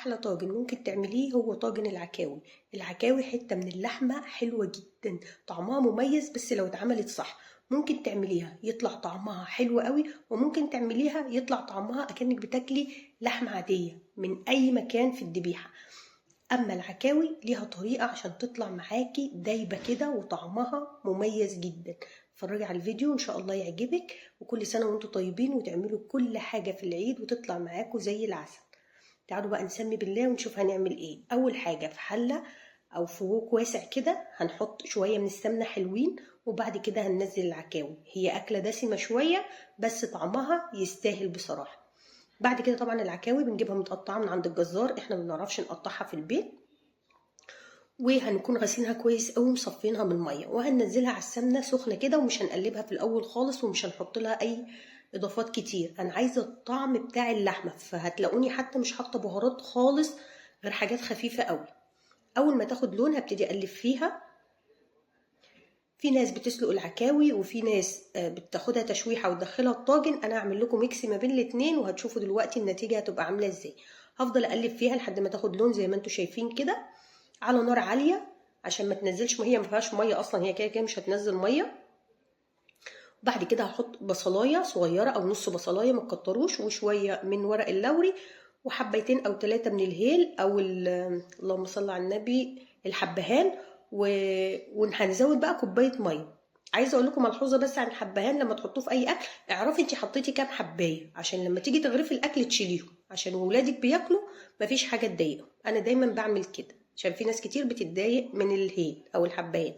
احلى طاجن ممكن تعمليه هو طاجن العكاوي. العكاوي حته من اللحمه حلوه جدا، طعمها مميز، بس لو اتعملت صح ممكن تعمليها يطلع طعمها حلو قوي، وممكن تعمليها يطلع طعمها اكنك بتاكلي لحمه عاديه من اي مكان في الذبيحه. اما العكاوي ليها طريقه عشان تطلع معاكي دايبه كده وطعمها مميز جدا. اتفرجي على الفيديو ان شاء الله يعجبك، وكل سنه وانتم طيبين وتعملوا كل حاجه في العيد وتطلع معاكم زي العسل. تعالوا بقى نسمي بالله ونشوف هنعمل ايه. اول حاجه في حله او في وok واسع كده هنحط شويه من السمنه حلوين، وبعد كده هننزل العكاوي. هي اكله دسمه شويه بس طعمها يستاهل بصراحه. بعد كده طبعا العكاوي بنجيبها متقطعه من عند الجزار، احنا ما بنعرفش نقطعها في البيت، وهنكون غاسلينها كويس قوي ومصفينها من الميه، وهننزلها على السمنه سخنه كده، ومش هنقلبها في الاول خالص، ومش هنحط لها اي اضافات كتير. انا عايزه الطعم بتاع اللحمه، فهتلاقوني حتى مش حاطه بهارات خالص غير حاجات خفيفه قوي. اول ما تاخد لون هبتدي اقلب فيها. في ناس بتسلق العكاوي وفي ناس بتاخدها تشويحه وتدخلها الطاجن. انا هعمل لكم ميكس ما بين الاتنين، وهتشوفوا دلوقتي النتيجه هتبقى عامله ازاي. هفضل اقلب فيها لحد ما تاخد لون زي ما انتم شايفين كده على نار عاليه عشان ما تنزلش ميه. ما فيهاش ميه اصلا، هي كده كده مش هتنزل ميه. بعد كده هحط بصلايه صغيره او نص بصلايه، ما تكتروش، وشويه من ورق اللوري، وحبيتين او 3 من الهيل او اللهم صل على النبي الحبهان، وهنزود بقى كوبايه ميه. عايزه اقول لكم ملحوظه بس عن الحبهان، لما تحطوه في اي اكل اعرفي انت حطيتي كام حبايه، عشان لما تيجي تغرفي الاكل تشيليهم، عشان ولادك بياكلوا مفيش حاجه تضايقهم. انا دايما بعمل كده عشان في ناس كتير بتتضايق من الهيل او الحبهان.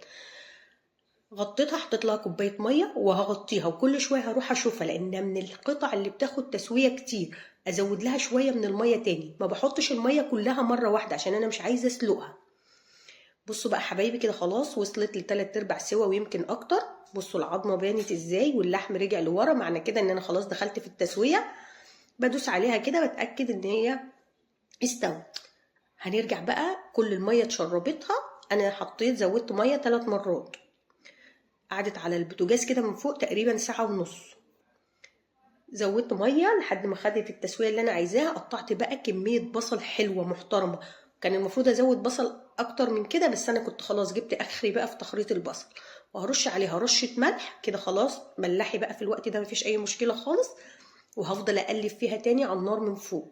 غطيتها، حطيت لها كوبايه ميه وهغطيها، وكل شويه هروح اشوفها لانها من القطع اللي بتاخد تسويه كتير. ازود لها شويه من الميه تاني، ما بحطش الميه كلها مره واحده عشان انا مش عايزه اسلقها. بصوا بقى حبايبي كده خلاص وصلت لتلات ارباع سوا ويمكن اكتر. بصوا العظمه بانت ازاي واللحم رجع لورا، معنى كده ان انا خلاص دخلت في التسويه. بدوس عليها كده بتاكد ان هي استوت. هنرجع بقى كل الميه اتشربتها. انا حطيت زودت ميه 3 مرات. قعدت على البوتاجاز كده من فوق تقريبا ساعه ونص. زودت ميه لحد ما خدت التسويه اللي انا عايزاها. قطعت بقى كميه بصل حلوه محترمه. كان المفروض ازود بصل اكتر من كده، بس انا كنت خلاص جبت اخري بقى في تخريط البصل. وهرش عليها رشه ملح كده. خلاص ملحي بقى في الوقت ده، مفيش اي مشكله خالص. وهفضل اقلب فيها تاني على النار من فوق.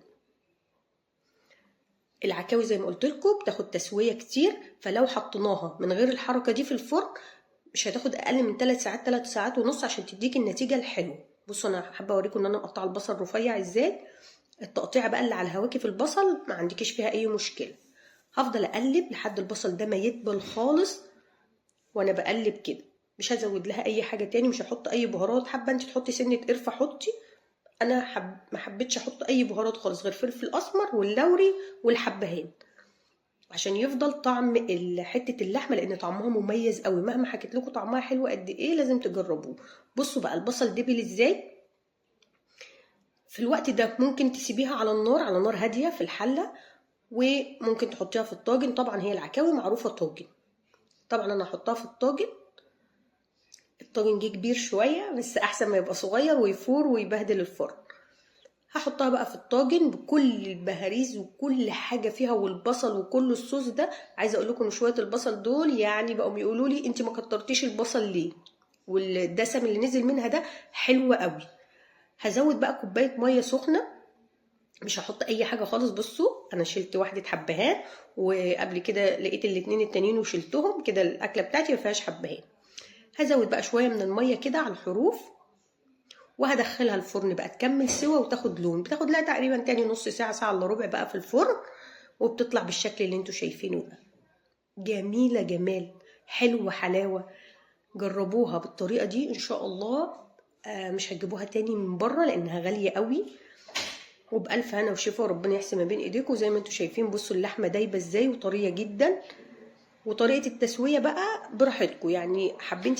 العكاوي زي ما قلت لكم بتاخد تسويه كتير، فلو حطيناها من غير الحركه دي في الفرن مش هتاخد اقل من 3 ساعات 3 ساعات ونص عشان تديك النتيجه الحلوه. بصوا انا حابه اوريكم ان انا مقطعه البصل رفيع ازاي. التقطيعه بقى اللي على الهواكي في البصل ما عندكيش فيها اي مشكله. هفضل اقلب لحد البصل ده ما يدبل خالص، وانا بقلب كده. مش هزود لها اي حاجه تاني، مش هحط اي بهارات. حابه انت تحطي سنه قرفه حطي. انا ما حبيتش احط اي بهارات خالص غير فلفل اسمر واللوري والحبهان، عشان يفضل طعم حته اللحمه، لان طعمها مميز قوي. مهما حكيت لكم طعمها حلو قد ايه لازم تجربوه. بصوا بقى البصل دبل ازاي. في الوقت ده ممكن تسيبيها على النار، على نار هاديه في الحله، وممكن تحطيها في الطاجن. طبعا هي العكاوي معروفه طاجن، طبعا انا هحطها في الطاجن. الطاجن جه كبير شويه، بس احسن ما يبقى صغير ويفور ويبهدل الفرن. هحطها بقى في الطاجن بكل البهاريز وكل حاجه فيها والبصل وكل الصوص ده. عايزه اقول لكم ان شويه البصل دول يعني بقوا يقولوا لي انت ما كترتيش البصل ليه، والدسم اللي نزل منها ده حلو قوي. هزود بقى كوبايه ميه سخنه، مش هحط اي حاجه خالص. بصوا انا شلت واحده حبهان، وقبل كده لقيت الاتنين التانيين وشلتهم كده. الاكله بتاعتي ما فيهاش حبهان. هزود بقى شويه من الميه كده على الحروف، وهدخلها الفرن بقى تكمل سوا وتاخد لون. بتاخد لها تقريبا تاني نص ساعه ساعه الا ربع بقى في الفرن، وبتطلع بالشكل اللي انتوا شايفينه ده. جميله جمال، حلوه حلاوه. جربوها بالطريقه دي ان شاء الله. مش هتجيبوها تاني من بره لانها غاليه قوي. وبألف هنا وشفا، وربنا يحسن ما بين ايديكم. زي ما انتوا شايفين بصوا اللحمه دايبه ازاي وطريه جدا. وطريقه التسويه بقى براحتكم، يعني حابين